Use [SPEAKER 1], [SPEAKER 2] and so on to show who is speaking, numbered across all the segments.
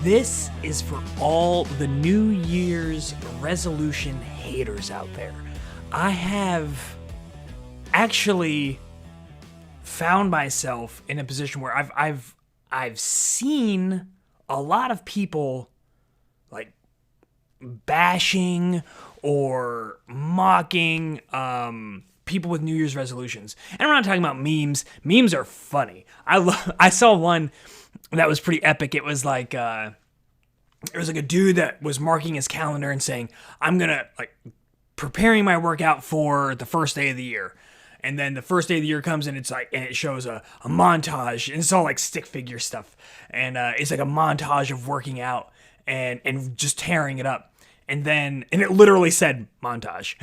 [SPEAKER 1] this is for all the New Year's resolution haters out there. I have actually found myself in a position where I've seen a lot of people like bashing or mocking people with New Year's resolutions. And I'm not talking about memes. Memes are funny. I saw one that was pretty epic. It was like a dude that was marking his calendar and saying, I'm gonna preparing my workout for the first day of the year. And then the first day of the year comes and it shows a montage, and it's all like stick figure stuff. And it's like a montage of working out and just tearing it up. And it literally said montage.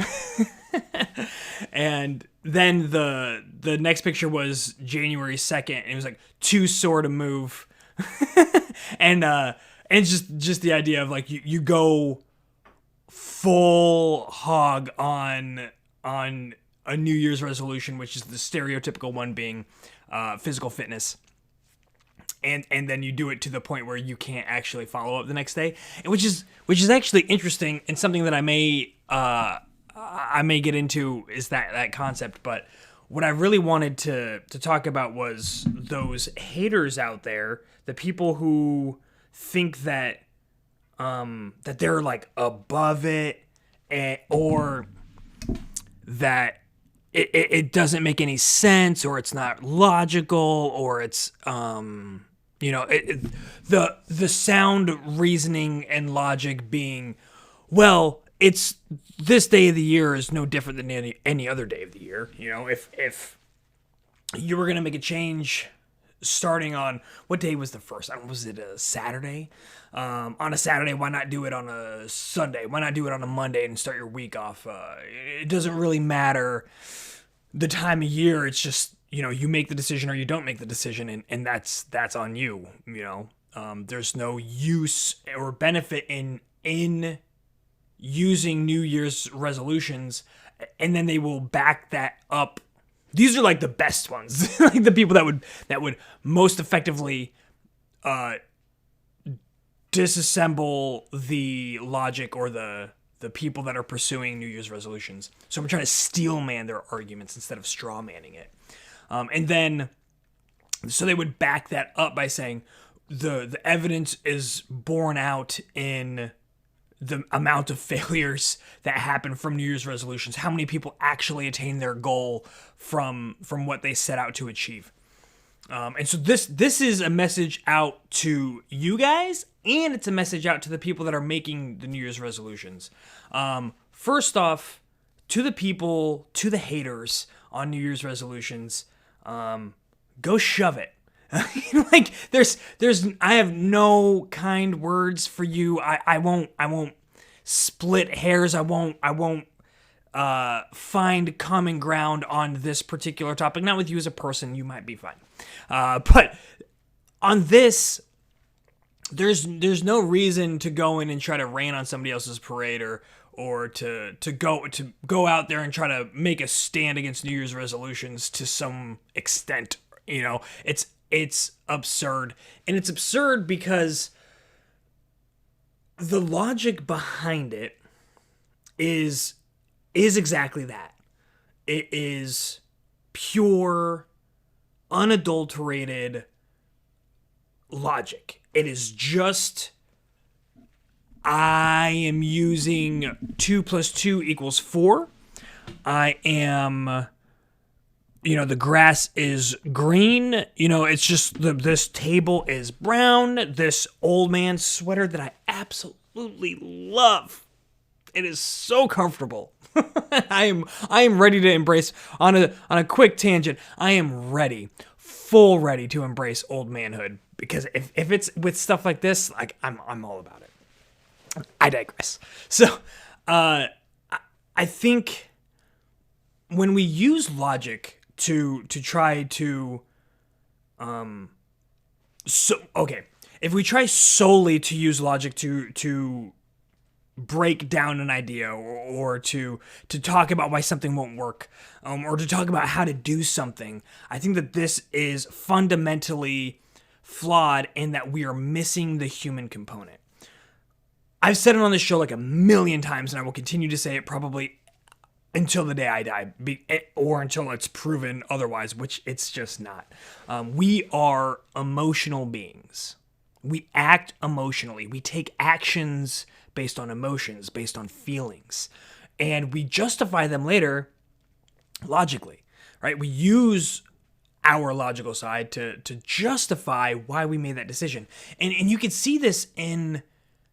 [SPEAKER 1] And then the next picture was January 2nd, and it was like to sort of move. and it's just the idea of like you go full hog on a New Year's resolution, which is the stereotypical one being physical fitness. And then you do it to the point where you can't actually follow up the next day, and which is actually interesting, and something that I may get into is that concept. But what I really wanted to talk about was those haters out there, the people who think that that they're like above it, or that it doesn't make any sense, or it's not logical, or it's the sound reasoning and logic being, well, it's this day of the year is no different than any other day of the year. You know, if you were gonna make a change starting on, what day was the first? Was it a Saturday? On a Saturday, why not do it on a Sunday? Why not do it on a Monday and start your week off? It doesn't really matter the time of year. It's just, you make the decision or you don't make the decision, and that's on you. There's no use or benefit in using New Year's resolutions, and then they will back that up. These are like the best ones, like the people that would most effectively disassemble the logic or the people that are pursuing New Year's resolutions. So I'm trying to steel man their arguments instead of straw manning it. And then, so they would back that up by saying the evidence is borne out in the amount of failures that happen from New Year's resolutions. How many people actually attain their goal from what they set out to achieve. And so this is a message out to you guys, and it's a message out to the people that are making the New Year's resolutions. First off, to the people, to the haters on New Year's resolutions, go shove it. Like I have no kind words for you. I won't split hairs. I won't find common ground on this particular topic. Not with you as a person, you might be fine. But on this, there's no reason to go in and try to rain on somebody else's parade, or to go out there and try to make a stand against New Year's resolutions to some extent. It's absurd. And it's absurd because the logic behind it is exactly that. It is pure, unadulterated logic. It is just, I am using 2 + 2 = 4. I am, the grass is green. It's just this table is brown. This old man sweater that I absolutely love. It is so comfortable. I am ready to embrace, on a quick tangent, I am full ready to embrace old manhood, because if it's with stuff like this, like I'm all about it. I digress. So, I think when we use logic to try to, if we try solely to use logic to break down an idea, or to talk about why something won't work, or to talk about how to do something, I think that this is fundamentally flawed and that we are missing the human component. I've said it on this show like a million times, and I will continue to say it probably until the day I die, or until it's proven otherwise, which it's just not. We are emotional beings. We act emotionally. We take actions based on emotions, based on feelings, and we justify them later logically, right? We use our logical side to justify why we made that decision. And you can see this in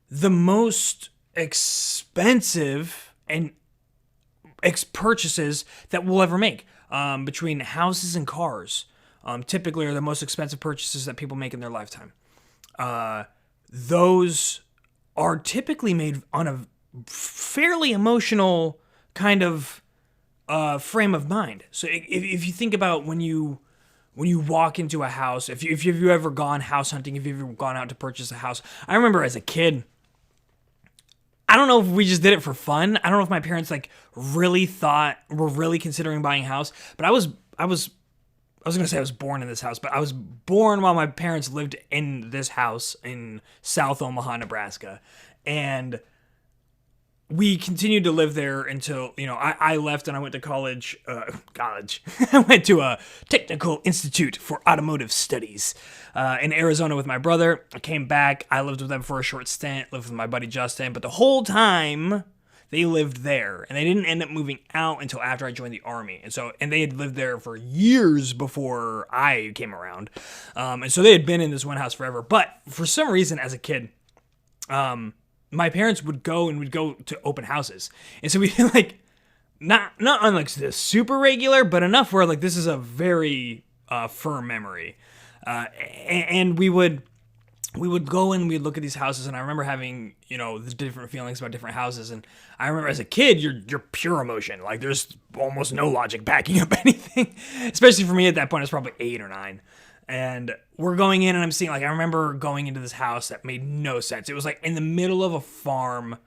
[SPEAKER 1] the most expensive and purchases that we'll ever make, between houses and cars. Typically are the most expensive purchases that people make in their lifetime. Those are typically made on a fairly emotional kind of frame of mind. So if you think about when you walk into a house, if you've ever gone house hunting, if you've ever gone out to purchase a house, I remember as a kid, I don't know if we just did it for fun. I don't know if my parents like really thought were really considering buying a house, but I was going to say I was born in this house, but I was born while my parents lived in this house in South Omaha, Nebraska. And we continued to live there until, I left and I went to college. I went to a technical institute for automotive studies in Arizona with my brother. I came back. I lived with them for a short stint, lived with my buddy Justin. But the whole time they lived there, and they didn't end up moving out until after I joined the Army. And they had lived there for years before I came around. And so they had been in this one house forever. But for some reason, as a kid, my parents would go to open houses. And so we like, not on like the super regular, but enough where like this is a very firm memory. And we would go and we'd look at these houses, and I remember having, the different feelings about different houses. And I remember as a kid, you're pure emotion. Like there's almost no logic backing up anything, especially for me at that point. I was probably 8 or 9. And we're going in and I'm seeing, like, I remember going into this house that made no sense. It was like in the middle of a farm.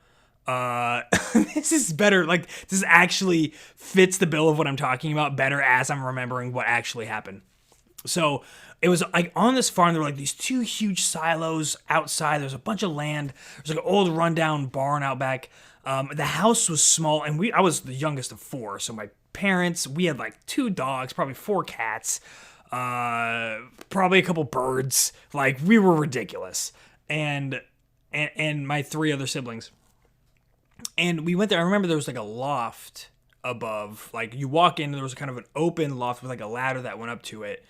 [SPEAKER 1] This is better. Like, this actually fits the bill of what I'm talking about better as I'm remembering what actually happened. So it was like on this farm, there were like these 2 huge silos outside. There's a bunch of land. There's like an old rundown barn out back. The house was small, and I was the youngest of 4. So my parents, we had like 2 dogs, probably 4 cats. Probably a couple birds. Like, we were ridiculous. And my 3 other siblings. And we went there. I remember there was like a loft above. Like, you walk in and there was kind of an open loft with like a ladder that went up to it,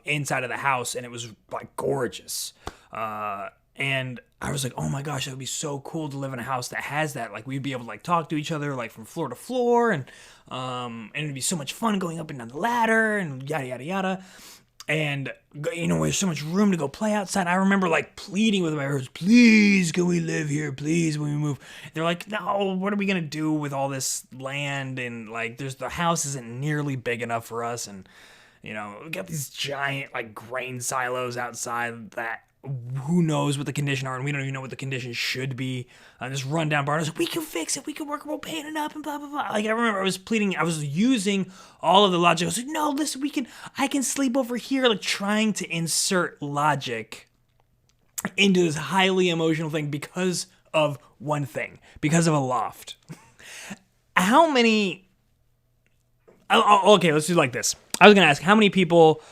[SPEAKER 1] inside of the house, and it was like gorgeous. And I was like, oh my gosh, that would be so cool to live in a house that has that. Like, we'd be able to like talk to each other like from floor to floor, and it'd be so much fun going up and down the ladder and yada yada yada. And there's so much room to go play outside. I remember like pleading with my parents, please, can we live here? Please, when we move. They're like, no, what are we gonna do with all this land? And like, the house isn't nearly big enough for us. And we got these giant like grain silos outside that who knows what the condition are, and we don't even know what the condition should be. This rundown barn, I was like, we can fix it, we can work, we'll paint it up, and blah blah blah. Like, I remember I was pleading, I was using all of the logic. I was like, no, listen, I can sleep over here, like trying to insert logic into this highly emotional thing because of one thing, because of a loft. How many? Okay, let's do like this. I was gonna ask how many people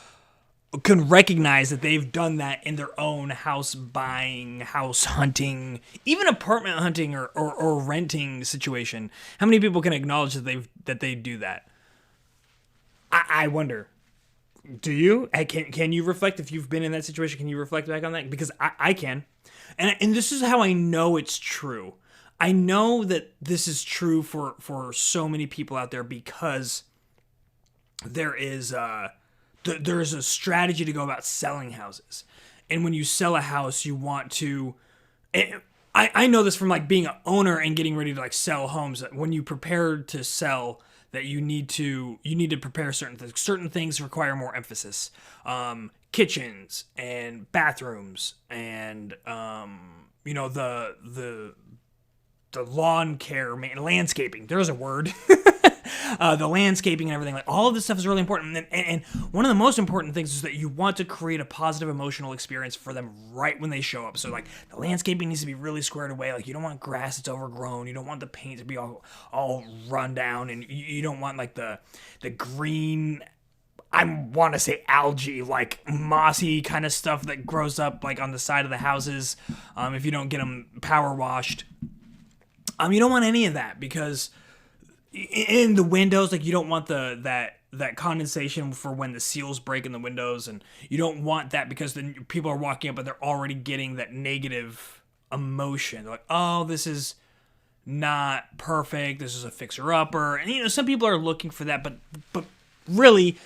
[SPEAKER 1] can recognize that they've done that in their own house buying, house hunting, even apartment hunting or renting situation. How many people can acknowledge that they do that? I wonder. Do you? Can you reflect if you've been in that situation? Can you reflect back on that? Because I can. And this is how I know it's true. I know that this is true for so many people out there because there's a strategy to go about selling houses. And when you sell a house, you want to... I know this from like being an owner and getting ready to like sell homes, that when you prepare to sell, that you need to prepare certain things. Certain things require more emphasis. Kitchens and bathrooms and the lawn care, landscaping. There's a word. the landscaping and everything. Like all of this stuff is really important. And one of the most important things is that you want to create a positive emotional experience for them right when they show up. So like the landscaping needs to be really squared away. Like you don't want grass that's overgrown. You don't want the paint to be all run down, and you don't want like the green, I want to say algae, like mossy kind of stuff that grows up like on the side of the houses if you don't get them power washed. You don't want any of that, because in the windows, like you don't want that condensation for when the seals break in the windows, and you don't want that because then people are walking up and they're already getting that negative emotion. They're like, oh, this is not perfect. This is a fixer-upper. And, some people are looking for that, but really,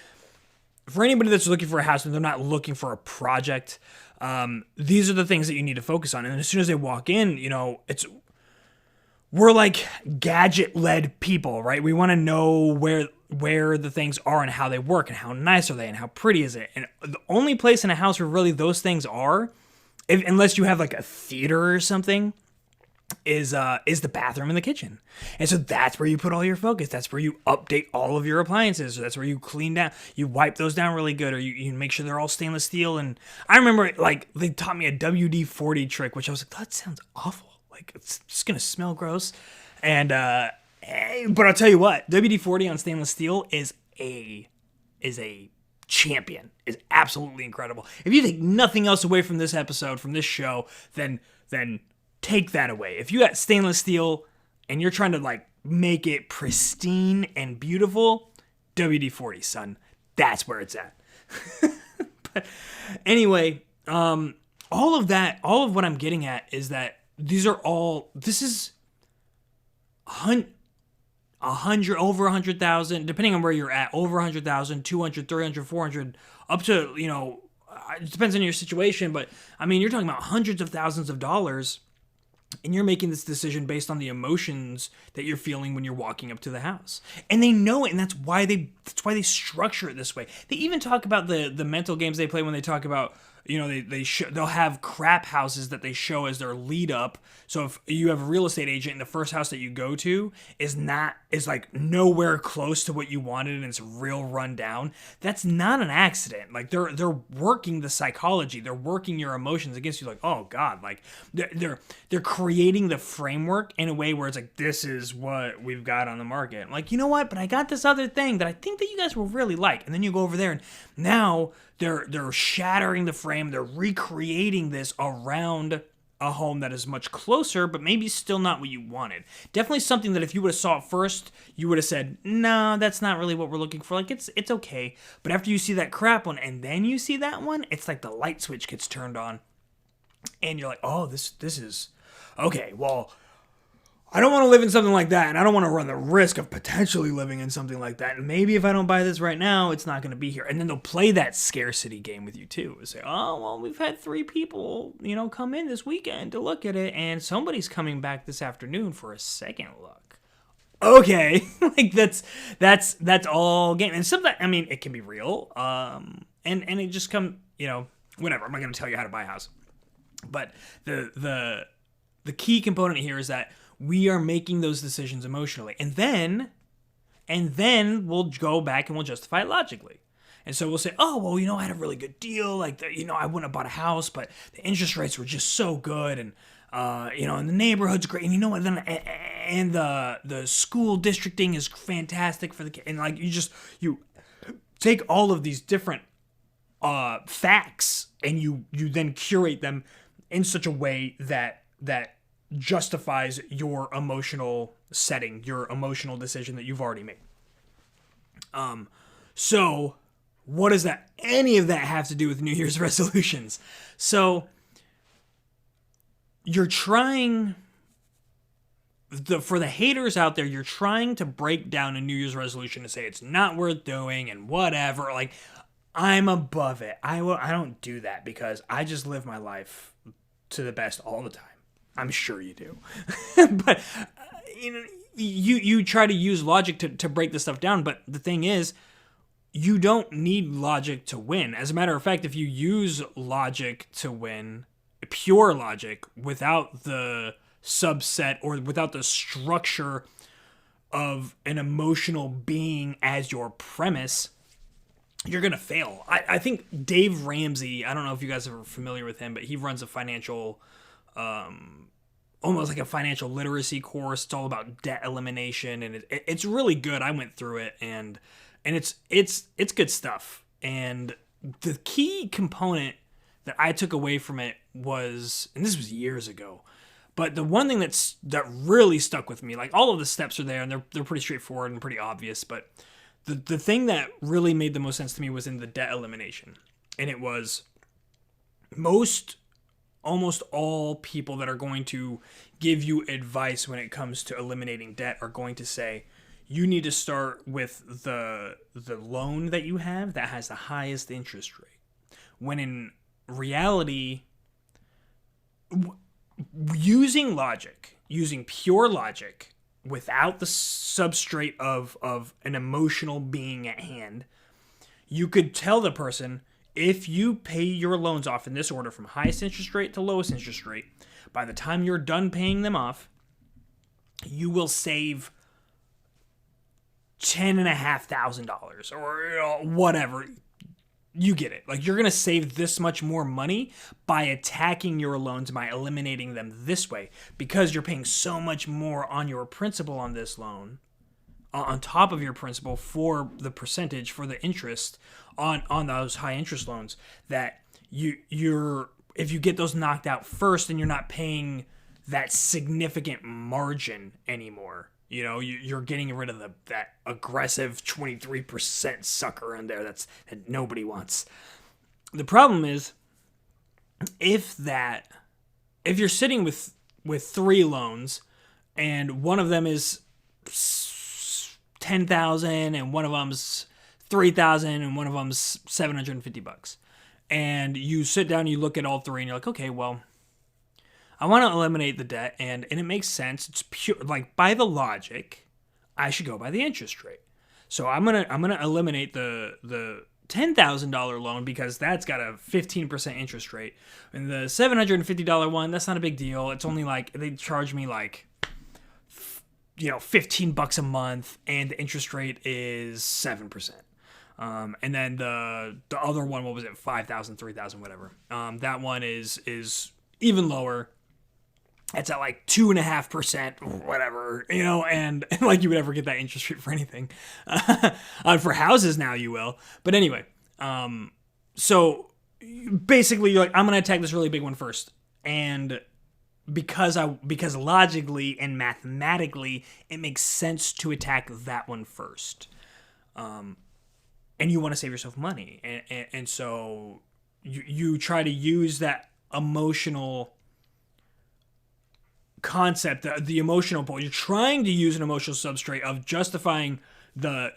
[SPEAKER 1] for anybody that's looking for a house and they're not looking for a project, these are the things that you need to focus on. And as soon as they walk in, we're like gadget-led people, right? We want to know where the things are and how they work and how nice are they and how pretty is it. And the only place in a house where really those things are, unless you have like a theater or something, is the bathroom and the kitchen. And so that's where you put all your focus. That's where you update all of your appliances. That's where you clean down, you wipe those down really good, or you make sure they're all stainless steel. And I remember like they taught me a WD-40 trick, which I was like, that sounds awful. Like it's just gonna smell gross. And but I'll tell you what, WD-40 on stainless steel is a champion. Is absolutely incredible. If you take nothing else away from this episode, from this show, then take that away. If you got stainless steel and you're trying to like make it pristine and beautiful, WD-40, son. That's where it's at. But anyway, all of what I'm getting at is that this is 100, over 100,000, depending on where you're at, over 100,000, 200, 300, 400, up to, it depends on your situation, but I mean, you're talking about hundreds of thousands of dollars. And you're making this decision based on the emotions that you're feeling when you're walking up to the house. And they know it, and that's why they structure it this way. They even talk about the mental games they play when they talk about, they'll have crap houses that they show as their lead up. So if you have a real estate agent and the first house that you go to is like nowhere close to what you wanted and it's real run down, that's not an accident. Like they're working the psychology, they're working your emotions against you. Like, oh God, like they're creating the framework in a way where it's like, this is what we've got on the market. I'm like, you know what? But I got this other thing that I think that you guys will really like. And then you go over there and now they're shattering the frame. They're recreating this around a home that is much closer, but maybe still not what you wanted. Definitely something that if you would have saw it first, you would have said, no, that's not really what we're looking for. Like, it's okay. But after you see that crap one and then you see that one, it's like the light switch gets turned on. And you're like, oh, this is... Okay, well, I don't want to live in something like that, and I don't want to run the risk of potentially living in something like that. And maybe if I don't buy this right now, it's not going to be here. And then they'll play that scarcity game with you too. They'll say, oh, well, we've had 3 people, come in this weekend to look at it, and somebody's coming back this afternoon for a second look. Okay, like that's all game. And sometimes, I mean, it can be real. And it just whatever. I'm not going to tell you how to buy a house. But the key component here is that we are making those decisions emotionally. And then we'll go back and we'll justify it logically. And so we'll say, oh, well, I had a really good deal. Like, I wouldn't have bought a house, but the interest rates were just so good. And, and the neighborhood's great. And you know what? Then, and the school districting is fantastic for the kid. And like, you take all of these different facts and you then curate them in such a way that justifies your emotional setting, your emotional decision that you've already made. So what does any of that have to do with New Year's resolutions? So you're trying, for the haters out there, you're trying to break down a New Year's resolution to say it's not worth doing and whatever. Like, I'm above it. I don't do that because I just live my life to the best all the time. I'm sure you do. But you try to use logic to break this stuff down, but the thing is, you don't need logic to win. As a matter of fact, if you use logic to win, pure logic, without the subset or without the structure of an emotional being as your premise, you're going to fail. I think Dave Ramsey, I don't know if you guys are familiar with him, but he runs a financial, almost like a financial literacy course. It's all about debt elimination, and it's really good. I went through it, and it's good stuff. And the key component that I took away from it was, and this was years ago, but the one thing that really stuck with me, like all of the steps are there, and they're pretty straightforward and pretty obvious, but the thing that really made the most sense to me was in the debt elimination. And it was almost all people that are going to give you advice when it comes to eliminating debt are going to say, you need to start with the loan that you have that has the highest interest rate. When in reality, using pure logic, without the substrate of an emotional being at hand, you could tell the person, if you pay your loans off in this order from highest interest rate to lowest interest rate, by the time you're done paying them off, you will save $10,500 or whatever. You get it. Like, you're going to save this much more money by attacking your loans, by eliminating them this way, because you're paying so much more on your principal on this loan, on top of your principal for the percentage, for the interest on those high interest loans, that you're if you get those knocked out first, then you're not paying that significant margin anymore. You know, you're getting rid of that aggressive 23% sucker in there that nobody wants. The problem is, if you're sitting with 3 loans, and one of them is $10,000 and one of them's $3,000 and one of them's $750, and you sit down and you look at all 3 and you're like, okay, well, I want to eliminate the debt, and it makes sense. It's pure, like, by the logic, I should go by the interest rate. So I'm gonna eliminate the $10,000 loan because that's got a 15% interest rate, and the $750 one, that's not a big deal. It's only like, they charge me like, $15 a month, and the interest rate is 7%. And then the other one, what was it, 5,000, 3,000, whatever. That one is even lower. It's at like 2.5%, whatever, and like you would ever get that interest rate for anything. For houses now you will. But anyway, so basically you're like, I'm going to attack this really big one first. And because logically and mathematically, it makes sense to attack that one first. And you want to save yourself money. And so you try to use that emotional concept, the emotional pull. You're trying to use an emotional substrate of justifying you're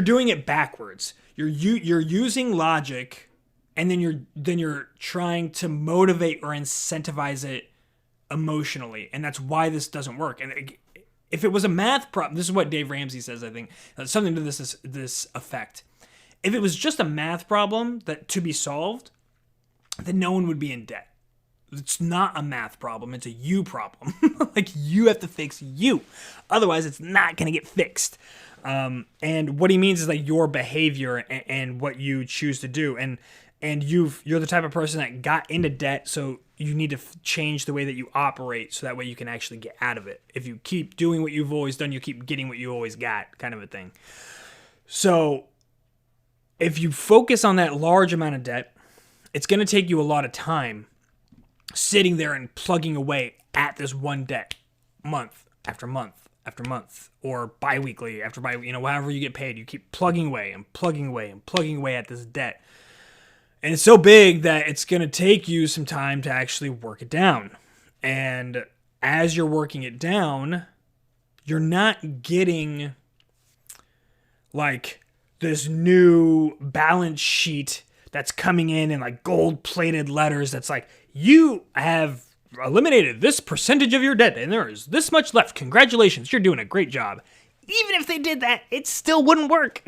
[SPEAKER 1] doing it backwards. You're using logic, and then you're trying to motivate or incentivize it emotionally, and that's why this doesn't work. And if it was a math problem, this is what Dave Ramsey says, I think, something to this effect. If it was just a math problem that to be solved, then no one would be in debt. It's not a math problem. It's a you problem. Like, you have to fix you. Otherwise, it's not going to get fixed. And what he means is like your behavior and what you choose to do. And you're the type of person that got into debt, so you need to change the way that you operate so that way you can actually get out of it. If you keep doing what you've always done, you keep getting what you always got, kind of a thing. So if you focus on that large amount of debt, it's going to take you a lot of time sitting there and plugging away at this one debt month after month after month, or bi-weekly after bi-weekly, however you get paid. You keep plugging away and plugging away and plugging away at this debt. And it's so big that it's going to take you some time to actually work it down. And as you're working it down, you're not getting like this new balance sheet that's coming in like gold-plated letters that's like, you have eliminated this percentage of your debt, and there is this much left. Congratulations, you're doing a great job. Even if they did that, it still wouldn't work.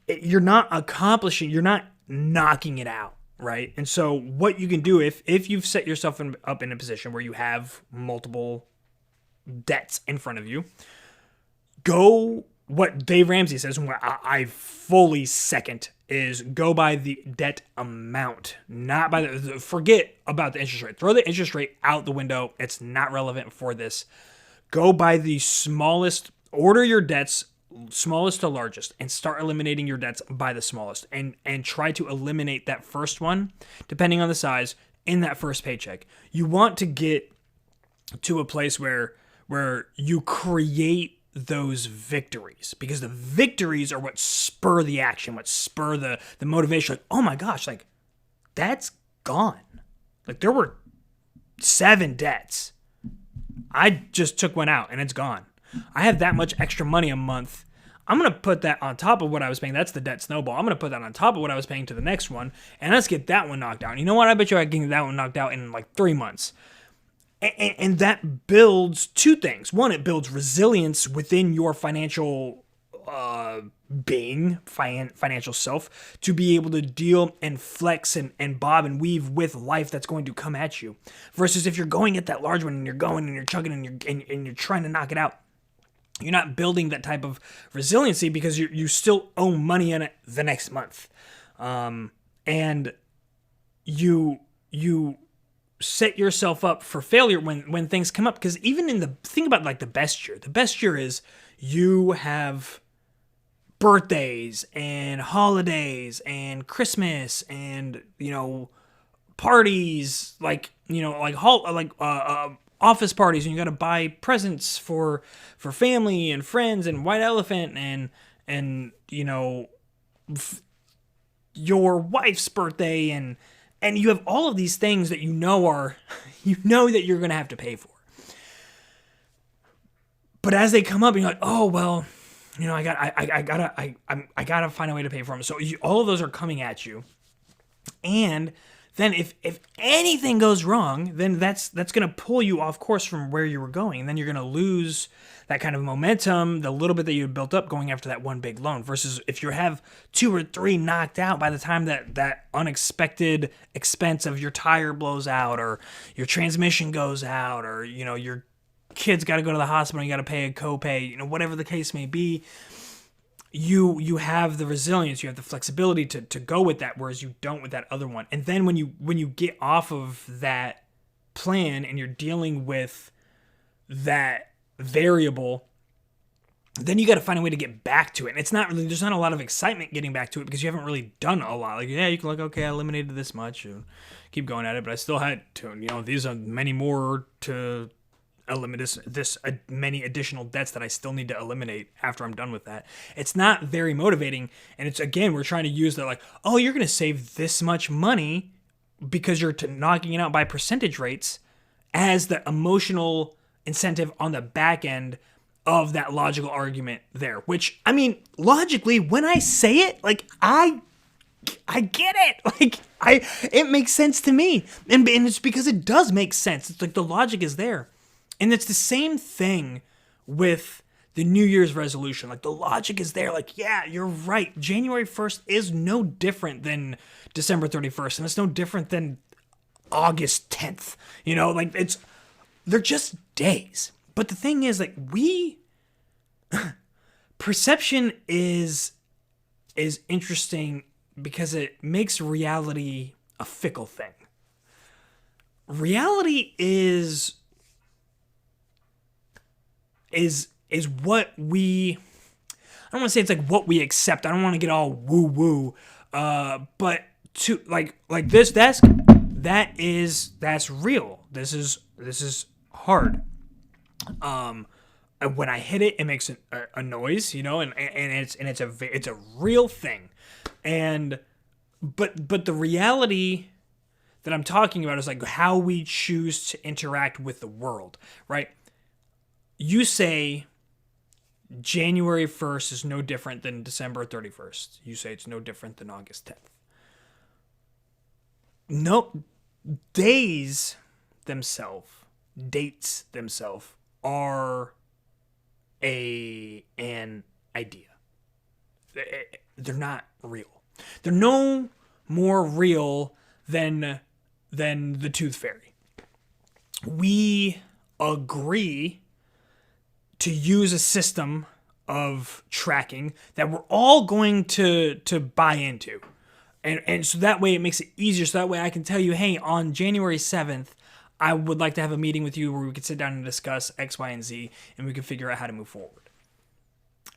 [SPEAKER 1] You're not accomplishing, you're not knocking it out, right? And so what you can do if you've set yourself up in a position where you have multiple debts in front of you, go what Dave Ramsey says, and what I fully second, is go by the debt amount, not by forget about the interest rate. Throw the interest rate out the window. It's not relevant for this. Go by the smallest, order your debts smallest to largest, and start eliminating your debts by the smallest, and try to eliminate that first one, depending on the size, in that first paycheck. You want to get to a place where you create those victories, because the victories are what spur the action, what spur the motivation. Like, oh my gosh, like, that's gone. Like, there were 7 debts. I just took one out and it's gone. I have that much extra money a month. I'm going to put that on top of what I was paying. That's the debt snowball. I'm going to put that on top of what I was paying to the next one, and let's get that one knocked out. And you know what? I bet you I can get that one knocked out in like 3 months. And that builds 2 things. One, it builds resilience within your financial being, financial self, to be able to deal and flex and bob and weave with life that's going to come at you. Versus if you're going at that large one and you're going and you're chugging and you're trying to knock it out, you're not building that type of resiliency, because you still owe money on it the next month. And you set yourself up for failure when things come up. Because even think about like the best year is you have birthdays and holidays and Christmas and, parties, office parties, and you got to buy presents for family and friends and white elephant and your wife's birthday, and you have all of these things that that you're going to have to pay for. But as they come up, you're like, oh, well, I gotta find a way to pay for them. So all of those are coming at you. And then if anything goes wrong, then that's going to pull you off course from where you were going. And then you're going to lose that kind of momentum, the little bit that you had built up going after that one big loan. Versus if you have 2 or 3 knocked out by the time that unexpected expense of your tire blows out, or your transmission goes out, or, your kids got to go to the hospital and you got to pay a copay, whatever the case may be. You have the resilience, you have the flexibility to go with that, whereas you don't with that other one. And then when you get off of that plan and you're dealing with that variable, then you got to find a way to get back to it. And there's not a lot of excitement getting back to it, because you haven't really done a lot. Like, yeah, you can look, okay, I eliminated this much and keep going at it, but I still had to, these are many more to eliminate, this many additional debts that I still need to eliminate after I'm done with that. It's not very motivating. And it's, again, we're trying to use that, like, oh, you're going to save this much money because you're knocking it out by percentage rates, as the emotional incentive on the back end of that logical argument there. Which, I mean, logically, when I say it, like, I get it. Like, it makes sense to me. And it's because it does make sense. It's like the logic is there. And it's the same thing with the New Year's resolution. Like, the logic is there. Like, yeah, you're right. January 1st is no different than December 31st. And it's no different than August 10th. They're just days. But the thing is, like, perception is interesting because it makes reality a fickle thing. Reality is what we, I don't want to say it's like what we accept. I don't want to get all woo woo. But to like this desk, that's real. This is hard. When I hit it, it makes a noise, and it's a real thing. But the reality that I'm talking about is like how we choose to interact with the world, right? You say January 1st is no different than December 31st. You say it's no different than August 10th. Nope. Dates themselves are an idea. They're not real. They're no more real than the tooth fairy. We agree to use a system of tracking that we're all going to buy into. And so that way it makes it easier. So that way I can tell you, hey, on January 7th, I would like to have a meeting with you where we could sit down and discuss X, Y, and Z, and we can figure out how to move forward.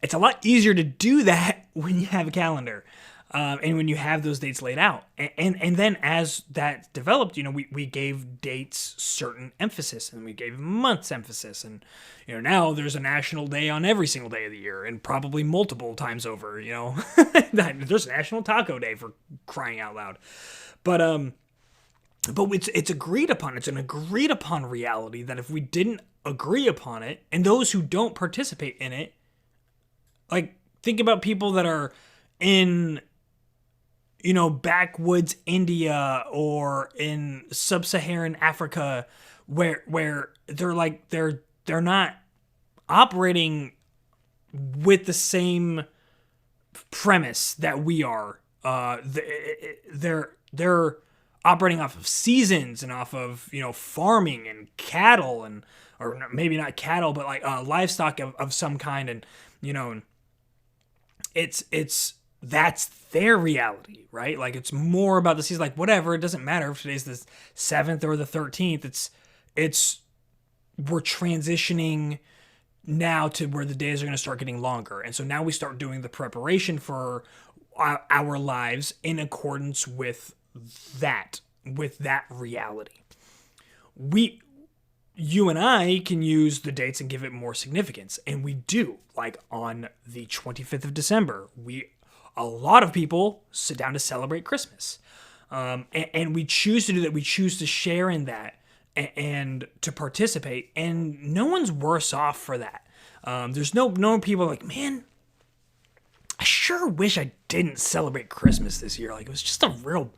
[SPEAKER 1] It's a lot easier to do that when you have a calendar. And when you have those dates laid out. And then as that developed, we gave dates certain emphasis, and we gave months emphasis. And, now there's a national day on every single day of the year, and probably multiple times over, There's a National Taco Day, for crying out loud. But it's agreed upon. It's an agreed upon reality that if we didn't agree upon it, and those who don't participate in it, like, think about people that are in backwoods India or in sub-Saharan Africa, where they're not operating with the same premise that we are. They're operating off of seasons and off of farming and cattle, or maybe not cattle, but like livestock of some kind, and it's that's their reality, right? Like, it's more about the season. Like, whatever, it doesn't matter if today's the 7th or the 13th. We're transitioning now to where the days are going to start getting longer. And so now we start doing the preparation for our lives in accordance with that reality. You and I can use the dates and give it more significance. And we do. Like, on the 25th of December, a lot of people sit down to celebrate Christmas. And we choose to do that. We choose to share in that and to participate. And no one's worse off for that. There's no people like, man, I sure wish I didn't celebrate Christmas this year. Like, it was just a real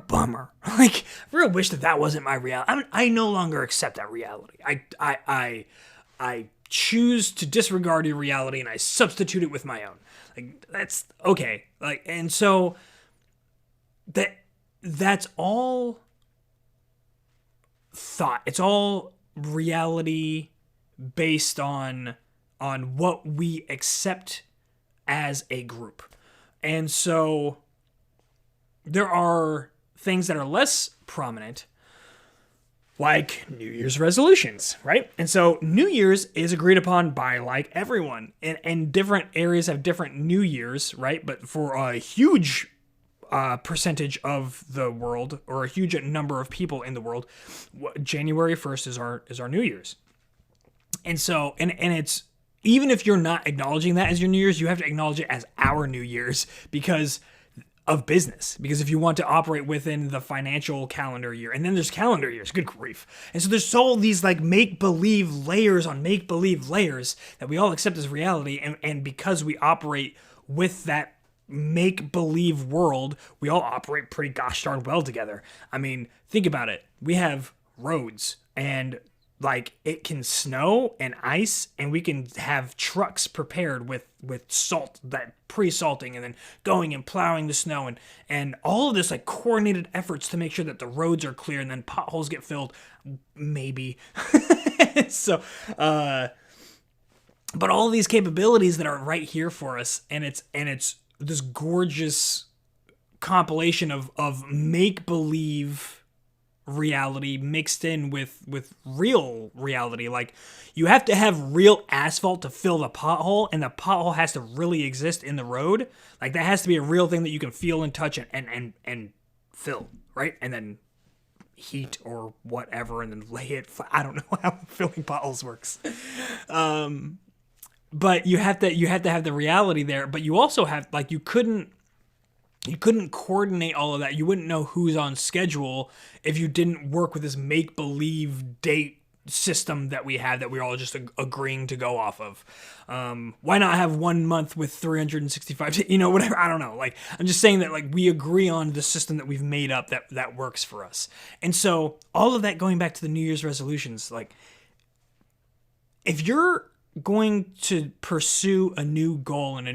[SPEAKER 1] bummer. Like, I real wish that wasn't my reality. I no longer accept that reality. I choose to disregard your reality, and I substitute it with my own. Like, that's okay. Like, and so that's all thought. It's all reality based on what we accept as a group. And so there are things that are less prominent, like New Year's resolutions, right? And so New Year's is agreed upon by like everyone, and different areas have different New Year's, right? But for a huge percentage of the world, or a huge number of people in the world, January 1st is our New Year's. And so, and it's, even if you're not acknowledging that as your New Year's, you have to acknowledge it as our New Year's because of business. Because if you want to operate within the financial calendar year, and then there's calendar years, good grief. And so there's all these like make-believe layers on make-believe layers that we all accept as reality. And because we operate with that make-believe world, we all operate pretty gosh darn well together. I mean, think about it. We have roads, and like, it can snow and ice, and we can have trucks prepared with salt, that pre-salting, and then going and plowing the snow, and all of this like coordinated efforts to make sure that the roads are clear, and then potholes get filled, maybe. So, but all of these capabilities that are right here for us, and it's this gorgeous compilation of make-believe reality mixed in with real reality. Like, you have to have real asphalt to fill the pothole, and the pothole has to really exist in the road. Like, that has to be a real thing that you can feel and touch and fill, right? And then heat or whatever, and then lay it. I don't know how filling potholes works. But you have to have the reality there. But you also have, like, you couldn't coordinate all of that. You wouldn't know who's on schedule if you didn't work with this make-believe date system that we have, that we're all just agreeing to go off of. Why not have 1 month with 365 days, whatever, I don't know. Like, I'm just saying that, like, we agree on the system that we've made up that works for us. And so all of that, going back to the New Year's resolutions, like, if you're going to pursue a new goal and a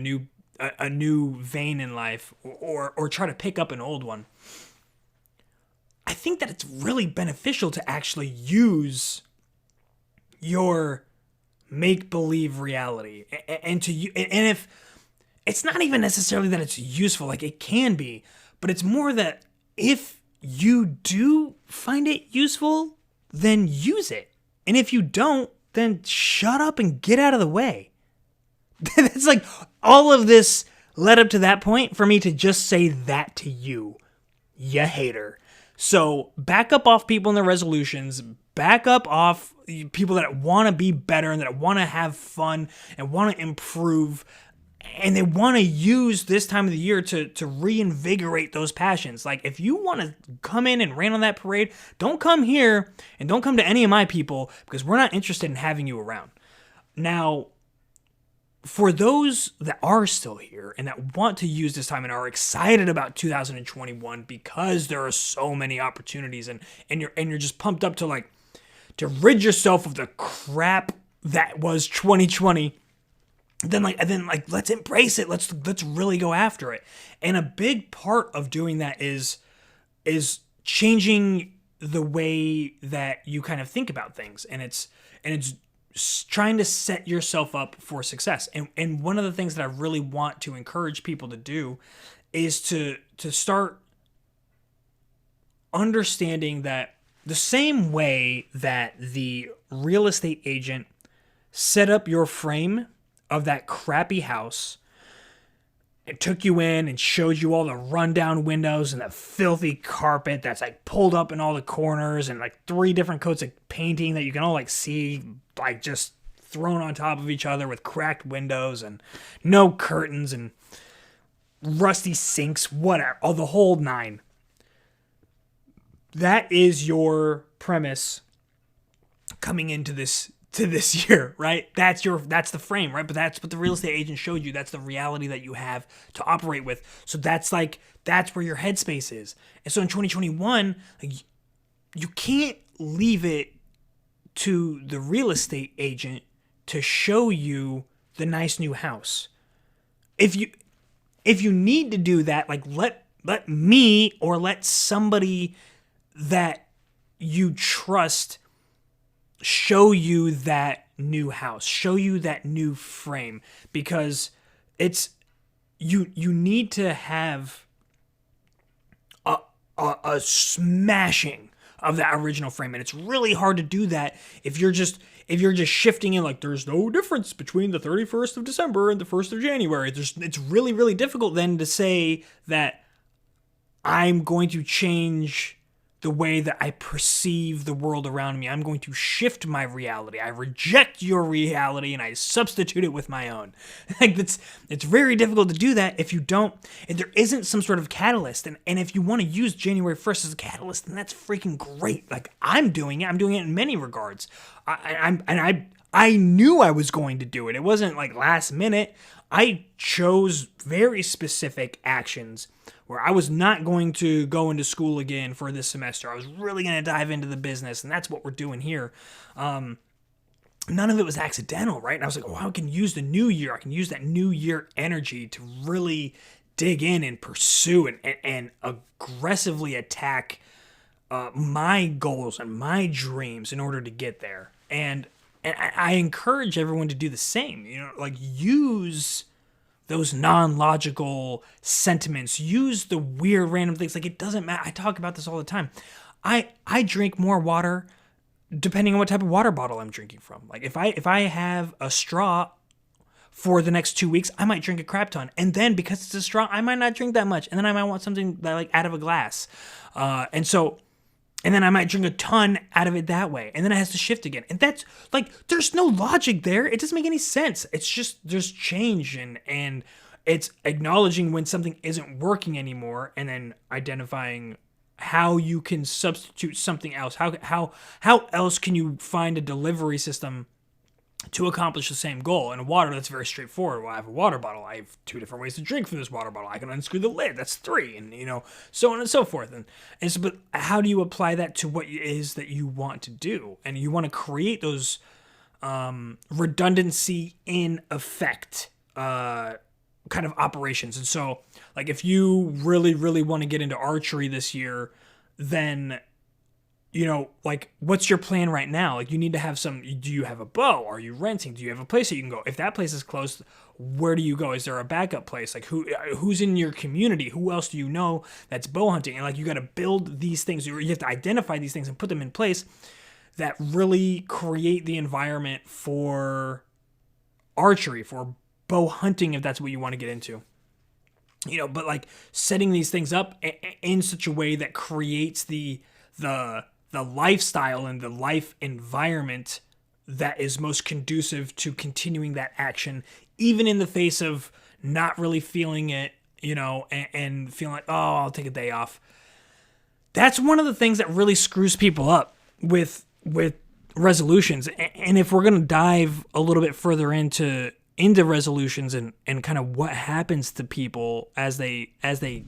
[SPEAKER 1] new vein in life, or try to pick up an old one, I think that it's really beneficial to actually use your make believe reality, and to you, and if it's not even necessarily that it's useful, like it can be, but it's more that if you do find it useful, then use it. And if you don't, then shut up and get out of the way. That's like all of this led up to that point for me to just say that to you, you hater. So back up off people in their resolutions, back up off people that want to be better and that want to have fun and want to improve, and they want to use this time of the year to reinvigorate those passions. Like, if you want to come in and rain on that parade, don't come here and don't come to any of my people, because we're not interested in having you around. Now, for those that are still here and that want to use this time and are excited about 2021 because there are so many opportunities, and you're just pumped up to rid yourself of the crap that was 2020, then let's embrace it. Let's really go after it. And a big part of doing that is changing the way that you kind of think about things, and it's trying to set yourself up for success. And one of the things that I really want to encourage people to do is to start understanding that the same way that the real estate agent set up your frame of that crappy house and took you in and showed you all the rundown windows and the filthy carpet that's pulled up in all the corners and 3 different coats of painting that you can all see just thrown on top of each other with cracked windows and no curtains and rusty sinks, whatever, all the whole 9. That is your premise coming into this year, right? That's the frame, right? But that's what the real estate agent showed you. That's the reality that you have to operate with. So that's where your headspace is. And so in 2021, you can't leave it to the real estate agent to show you the nice new house. If you need to do that, let me or let somebody that you trust show you that new house, show you that new frame, because it's you need to have a smashing of that original frame, and it's really hard to do that if you're just shifting in there's no difference between the 31st of December and the 1st of January. It's really, really difficult then to say that I'm going to change the way that I perceive the world around me. I'm going to shift my reality. I reject your reality and I substitute it with my own. It's very difficult to do that if there isn't some sort of catalyst. And if you want to use January 1st as a catalyst, then that's freaking great. I'm doing it. I'm doing it in many regards. I knew I was going to do it. It wasn't last minute. I chose very specific actions where I was not going to go into school again for this semester. I was really going to dive into the business, and that's what we're doing here. None of it was accidental, right? And I was like, I can use the new year. I can use that new year energy to really dig in and pursue and aggressively attack my goals and my dreams in order to get there. And I encourage everyone to do the same. Use those non-logical sentiments. Use the weird random things. It doesn't matter. I talk about this all the time. I drink more water depending on what type of water bottle I'm drinking from. If I have a straw for the next 2 weeks, I might drink a crap ton. And then because it's a straw, I might not drink that much. And then I might want something that out of a glass. And then I might drink a ton out of it that way. And then it has to shift again. And that's there's no logic there. It doesn't make any sense. It's just there's change and it's acknowledging when something isn't working anymore and then identifying how you can substitute something else. How else can you find a delivery system to accomplish the same goal? And water, that's very straightforward. Well, I have a water bottle. I have 2 different ways to drink from this water bottle. I can unscrew the lid. That's 3, and so on and so forth. And so, but how do you apply that to what it is that you want to do? And you want to create those redundancy in effect kind of operations. And so, if you really, really want to get into archery this year, then like, what's your plan right now? Like, you need to have do you have a bow? Are you renting? Do you have a place that you can go? If that place is closed, where do you go? Is there a backup place? Like, who's in your community? Who else do you know that's bow hunting? And like, you got to build these things. You have to identify these things and put them in place that really create the environment for archery, for bow hunting, if that's what you want to get into. But like setting these things up in such a way that creates the lifestyle and the life environment that is most conducive to continuing that action, even in the face of not really feeling it, and feeling like, oh, I'll take a day off. That's one of the things that really screws people up with resolutions. And if we're going to dive a little bit further into resolutions and kind of what happens to people as they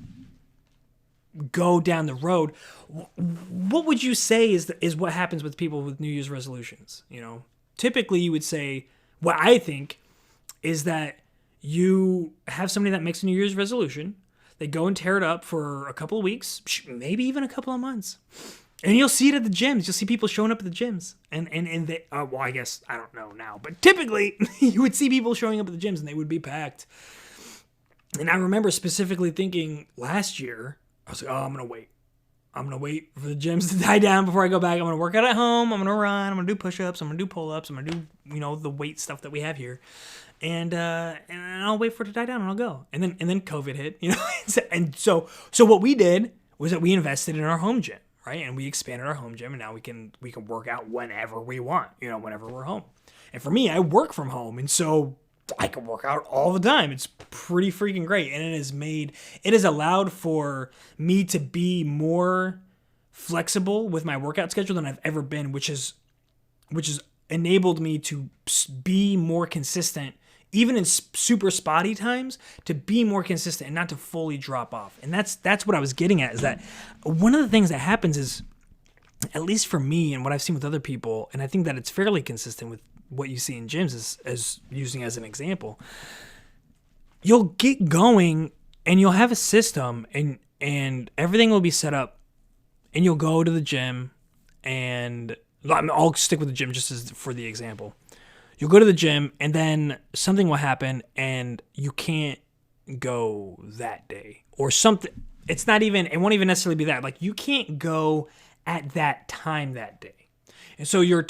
[SPEAKER 1] go down the road, what would you say is what happens with people with New Year's resolutions? Typically you would say, what I think is that you have somebody that makes a New Year's resolution, they go and tear it up for a couple of weeks, maybe even a couple of months. And you'll see it at the gyms. You'll see people showing up at the gyms. And they, well, I guess, I don't know now, but typically you would see people showing up at the gyms and they would be packed. And I remember specifically thinking last year, I was like, oh, I'm going to wait. I'm going to wait for the gyms to die down before I go back. I'm going to work out at home. I'm going to run. I'm going to do push-ups. I'm going to do pull-ups. I'm going to do, the weight stuff that we have here. And I'll wait for it to die down and I'll go. And then COVID hit, And so what we did was that we invested in our home gym. Right, and we expanded our home gym, and now we can work out whenever we want, whenever we're home. And for me, I work from home, and so I can work out all the time. It's pretty freaking great, and it has allowed for me to be more flexible with my workout schedule than I've ever been, which has enabled me to be more consistent, even in super spotty times, to be more consistent and not to fully drop off. And that's what I was getting at, is that one of the things that happens is, at least for me and what I've seen with other people, and I think that it's fairly consistent with what you see in gyms as using as an example, you'll get going and you'll have a system and everything will be set up, and you'll go to the gym, and I'll stick with the gym just as for the example. You'll go to the gym, and then something will happen, and you can't go that day. Or something, it won't even necessarily be that. Like, you can't go at that time that day. And so your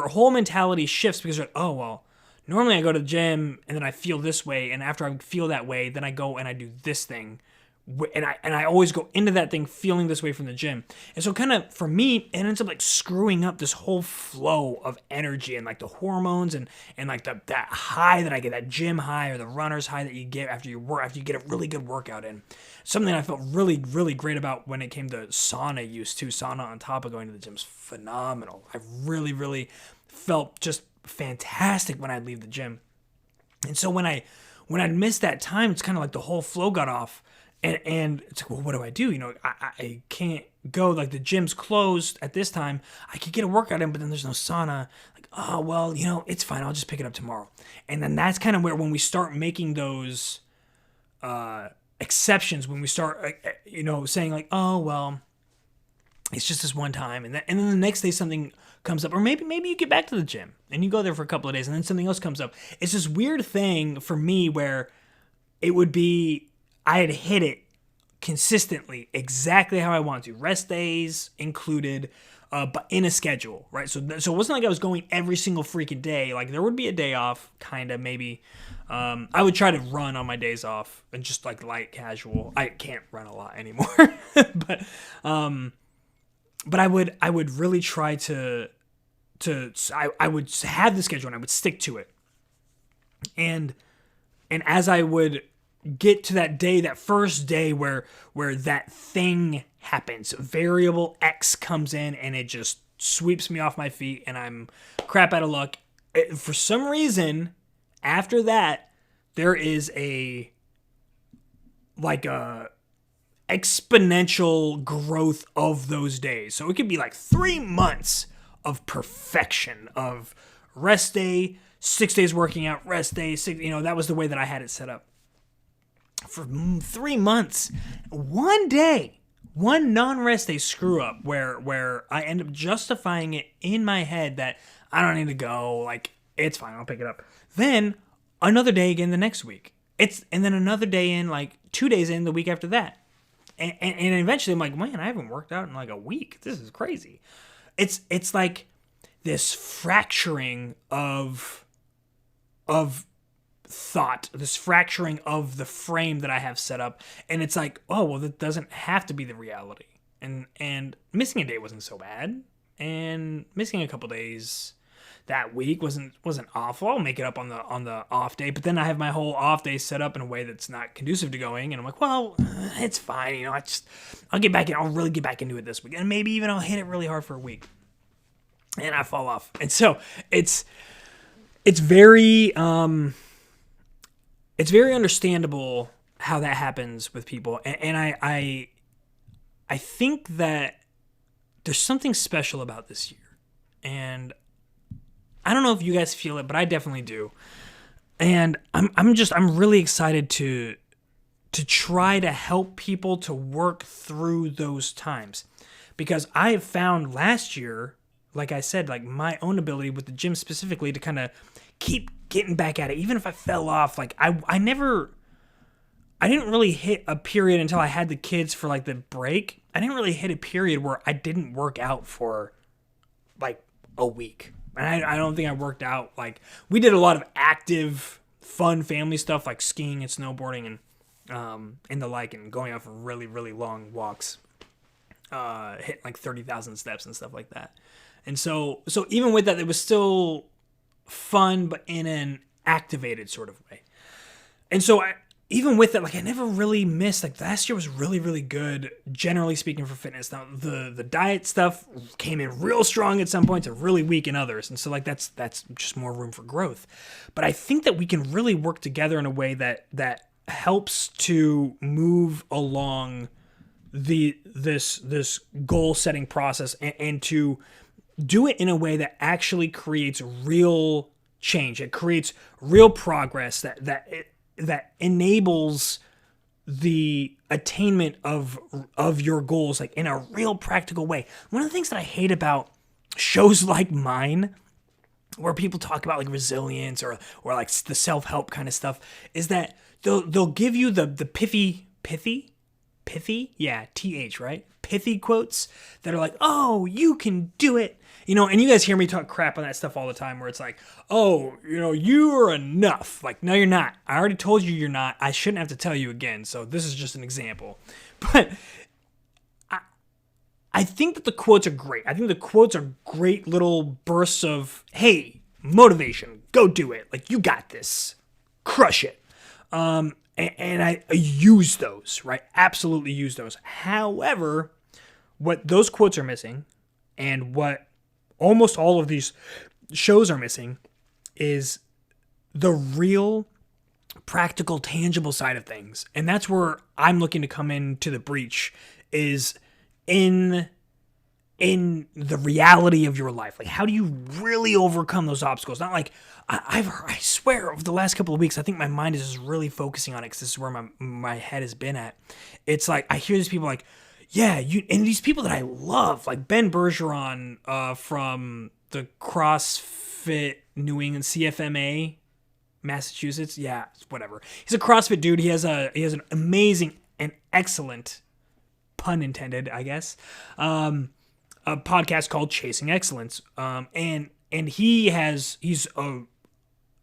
[SPEAKER 1] whole mentality shifts because you're like, oh, well, normally I go to the gym, and then I feel this way, and after I feel that way, then I go and I do this thing. And I always go into that thing feeling this way from the gym. And so kind of for me, it ends up like screwing up this whole flow of energy and like the hormones and like that high that I get, that gym high or the runner's high that you get after you get a really good workout in. Something I felt really, really great about when it came to sauna use too. Sauna on top of going to the gym is phenomenal. I really, really felt just fantastic when I'd leave the gym. And so when I'd miss that time, it's kind of like the whole flow got off. And it's like, well, what do I do? I can't go, like the gym's closed at this time. I could get a workout in, but then there's no sauna. Like, oh, well, it's fine. I'll just pick it up tomorrow. And then that's kind of where, when we start making those exceptions, when we start, saying like, oh, well, it's just this one time. And then the next day something comes up, or maybe you get back to the gym and you go there for a couple of days and then something else comes up. It's this weird thing for me where it would be, I had hit it consistently exactly how I want to. Rest days included, but in a schedule, right? So it wasn't like I was going every single freaking day. Like, there would be a day off, kind of, maybe. I would try to run on my days off and just like light casual. I can't run a lot anymore, but I would really try to I would have the schedule and I would stick to it. And as I would get to that day, that first day where that thing happens, variable X comes in and it just sweeps me off my feet and I'm crap out of luck. For some reason, after that, there is a exponential growth of those days. So it could be like 3 months of perfection, of rest day, 6 days working out, rest day, that was the way that I had it set up. For 3 months, one day one non-rest day screw up where I end up justifying it in my head that I don't need to go, like, it's fine, I'll pick it up. Then another day again the next week. And then another day in, like 2 days in the week after that. And eventually I'm like, man, I haven't worked out in like a week. This is crazy. It's like this fracturing of thought, this fracturing of the frame that I have set up. And it's like, oh, well, that doesn't have to be the reality. And missing a day wasn't so bad. And missing a couple days that week wasn't awful. I'll make it up on the off day, but then I have my whole off day set up in a way that's not conducive to going, and I'm like, well, it's fine, you know. I'll get back in. I'll really get back into it this week, and maybe even I'll hit it really hard for a week, and I fall off. And so it's very understandable how that happens with people, and I think that there's something special about this year, and I don't know if you guys feel it, but I definitely do. And I'm really excited to try to help people to work through those times. Because I have found last year, like I said, like my own ability with the gym specifically to kind of keep getting back at it. Even if I fell off, like I didn't really hit a period until I had the kids for like the break. I didn't really hit a period where I didn't work out for like a week. And I don't think I worked out. Like, we did a lot of active, fun family stuff like skiing and snowboarding and the like, and going out for really, really long walks, hitting like 30,000 steps and stuff like that. And so even with that, it was still fun, but in an activated sort of way. And so even with it, like I never really missed. Like last year was really, really good, generally speaking, for fitness. Now the diet stuff came in real strong at some points and really weak in others, and so like that's just more room for growth. But I think that we can really work together in a way that helps to move along this goal setting process and to do it in a way that actually creates real change. It creates real progress that enables the attainment of your goals, like in a real practical way. One of the things that I hate about shows like mine, where people talk about like resilience or like the self-help kind of stuff, is that they'll give you the pithy, yeah, TH, right? Pithy quotes that are like, oh, you can do it. You know, and you guys hear me talk crap on that stuff all the time where it's like, oh, you know, you are enough. Like, no, you're not. I already told you you're not. I shouldn't have to tell you again. So this is just an example. But I think that the quotes are great. I think the quotes are great little bursts of, hey, motivation. Go do it. Like, you got this. Crush it. And I use those, right? Absolutely use those. However, what those quotes are missing and what almost all of these shows are missing is the real practical, tangible side of things. And that's where I'm looking to come into the breach, is in the reality of your life. Like, how do you really overcome those obstacles? Not like, I swear over the last couple of weeks, I think my mind is just really focusing on it because this is where my head has been at. It's like, I hear these people like, yeah, and these people that I love, like Ben Bergeron from the CrossFit New England, CFMA, Massachusetts. Yeah, whatever. He's a CrossFit dude. He has an amazing and excellent, pun intended, I guess, a podcast called Chasing Excellence. And he's a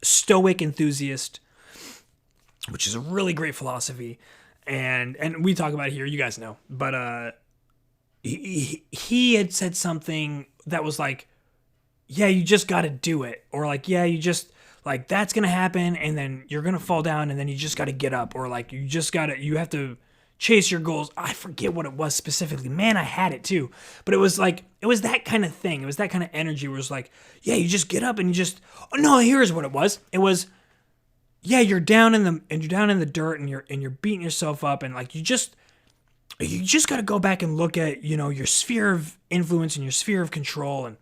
[SPEAKER 1] stoic enthusiast, which is a really great philosophy. And we talk about it here, you guys know. But he had said something that was like, yeah, you just got to do it. Or like, yeah, you just, like, that's going to happen, and then you're going to fall down, and then you just got to get up. Or like, you have to chase your goals. I forget what it was specifically. Man, I had it too. But it was like, it was that kind of thing. It was that kind of energy where it was like, yeah, you just get up and you just, oh no, here's what it was. It was, yeah, you're down in the dirt and you're beating yourself up, and like you just got to go back and look at, you know, your sphere of influence and your sphere of control, and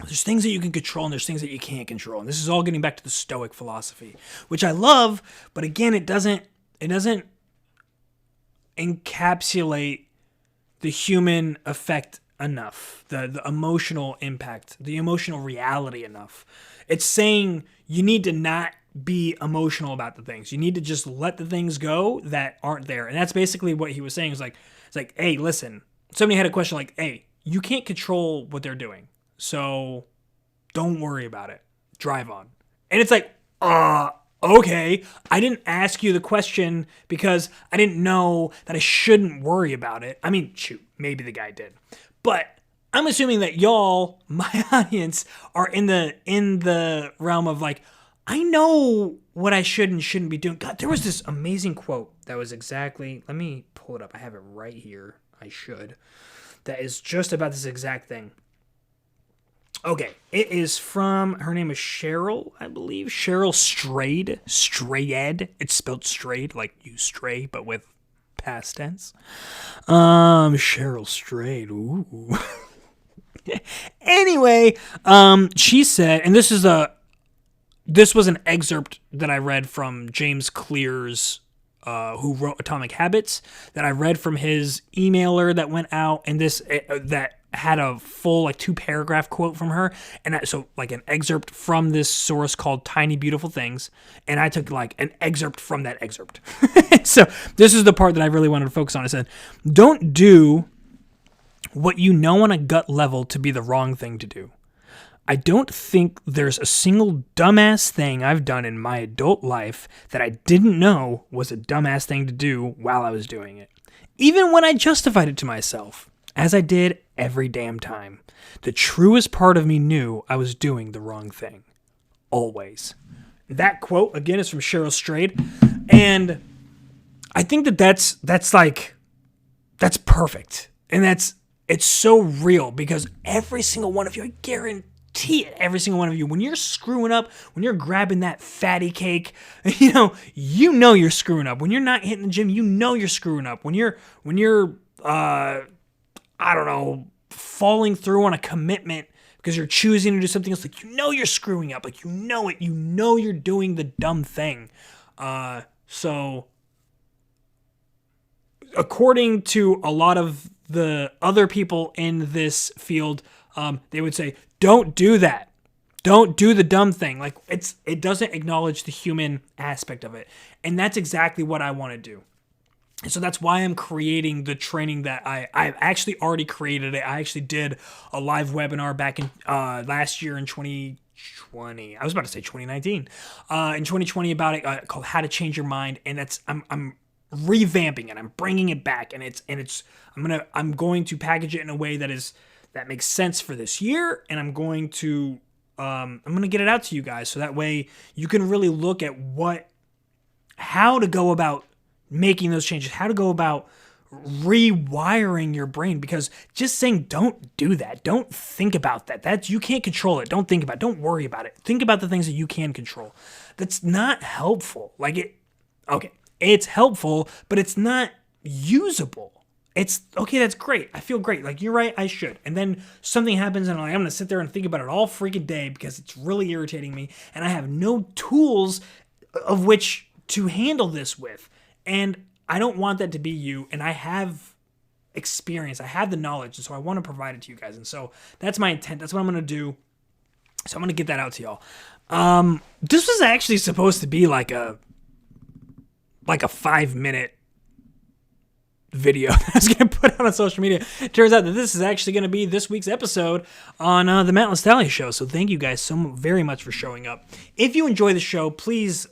[SPEAKER 1] there's things that you can control and there's things that you can't control. And this is all getting back to the Stoic philosophy, which I love, but again, it doesn't encapsulate the human effect enough, the emotional impact, the emotional reality enough. It's saying you need to not be emotional about the things. You need to just let the things go that aren't there. And that's basically what he was saying. It's like, hey, listen, somebody had a question like, hey, you can't control what they're doing, so don't worry about it. Drive on. And it's like, okay, I didn't ask you the question because I didn't know that I shouldn't worry about it. I mean, shoot, maybe the guy did. But I'm assuming that y'all, my audience, are in the realm of like, I know what I should and shouldn't be doing. God, there was this amazing quote that was exactly, let me pull it up. I have it right here. I should. That is just about this exact thing. Okay, it is from, her name is Cheryl, I believe. Cheryl Strayed. Strayed. It's spelled strayed, like you stray, but with past tense. Cheryl Strayed. Ooh. Anyway, she said, and this was an excerpt that I read from James Clear's, who wrote Atomic Habits, that I read from his emailer that went out, and that had a full 2-paragraph quote from her, and so an excerpt from this source called Tiny Beautiful Things, and I took an excerpt from that excerpt. So this is the part that I really wanted to focus on. It said, don't do what you know on a gut level to be the wrong thing to do. I don't think there's a single dumbass thing I've done in my adult life that I didn't know was a dumbass thing to do while I was doing it. Even when I justified it to myself, as I did every damn time. The truest part of me knew I was doing the wrong thing. Always. That quote, again, is from Cheryl Strayed. And I think that's perfect. And it's so real because every single one of you, I guarantee it, every single one of you, when you're screwing up, when you're grabbing that fatty cake, you know you're screwing up. When you're not hitting the gym, you know you're screwing up. When you're I don't know, falling through on a commitment because you're choosing to do something else, you're screwing up, you know it, you're doing the dumb thing. So according to a lot of the other people in this field, they would say, don't do that. Don't do the dumb thing. It doesn't acknowledge the human aspect of it. And that's exactly what I want to do. And so that's why I'm creating the training that I've actually already created it. I actually did a live webinar back in last year in 2020. I was about to say 2019. In 2020 about it called How to Change Your Mind. And I'm revamping it. I'm bringing it back. I'm going to package it in a way that makes sense for this year. And I'm going to get it out to you guys so that way you can really look at how to go about making those changes, how to go about rewiring your brain, because just saying don't do that, don't think about that, you can't control it, don't think about it, don't worry about it, think about the things that you can control. That's not helpful. It's helpful, but it's not usable. It's okay, that's great, I feel great, you're right, I should, and then something happens and I'm gonna sit there and think about it all freaking day because it's really irritating me and I have no tools of which to handle this with. And I don't want that to be you, and I have experience, I have the knowledge, and so I want to provide it to you guys, and so that's my intent, that's what I'm going to do, so I'm going to get that out to y'all. This was actually supposed to be like a 5-minute video that I was going to put out on social media. It turns out that this is actually going to be this week's episode on the Matt Lestally Show, so thank you guys so very much for showing up. If you enjoy the show, please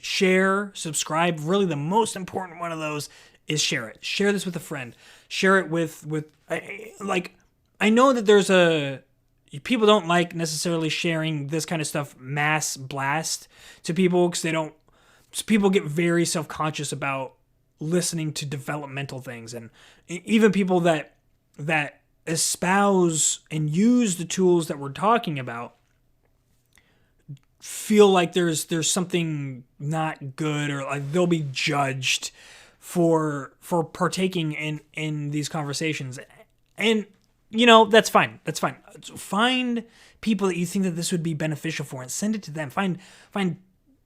[SPEAKER 1] share, subscribe. Really, the most important one of those is share it. Share this with a friend. Share it with I know that people don't like necessarily sharing this kind of stuff mass blast to people because people get very self-conscious about listening to developmental things, and even people that espouse and use the tools that we're talking about feel like there's something not good, or they'll be judged for partaking in these conversations. And that's fine. Find people that you think that this would be beneficial for and send it to them. Find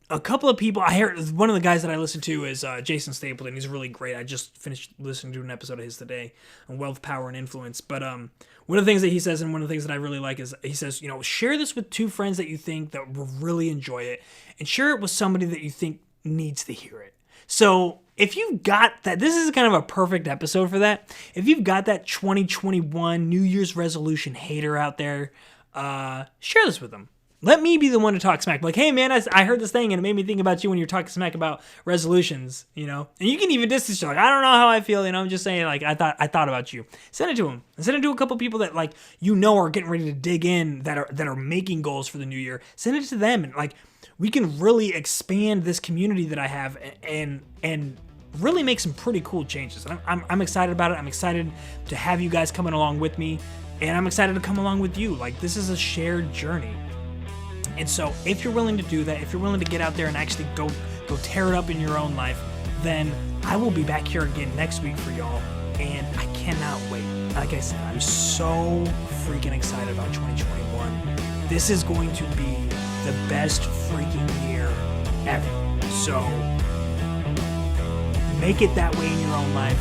[SPEAKER 1] a couple of people, I heard one of the guys that I listen to is Jason Stapleton. He's really great. I just finished listening to an episode of his today on wealth, power, and influence. But one of the things that he says, and one of the things that I really like, is he says, share this with 2 friends that you think that will really enjoy it, and share it with somebody that you think needs to hear it. So if you've got that, this is kind of a perfect episode for that. If you've got that 2021 New Year's resolution hater out there, share this with them. Let me be the one to talk smack. Like, hey man, I heard this thing and it made me think about you when you're talking smack about resolutions, And you can even distance yourself. Like, I don't know how I feel, I'm just saying, like, I thought about you. Send it to them. Send it to a couple people that are getting ready to dig in, that are making goals for the new year. Send it to them, and we can really expand this community that I have and really make some pretty cool changes. And I'm excited about it. I'm excited to have you guys coming along with me, and I'm excited to come along with you. This is a shared journey. And so if you're willing to do that, if you're willing to get out there and actually go tear it up in your own life, then I will be back here again next week for y'all. And I cannot wait. Like I said, I'm so freaking excited about 2021. This is going to be the best freaking year ever. So make it that way in your own life.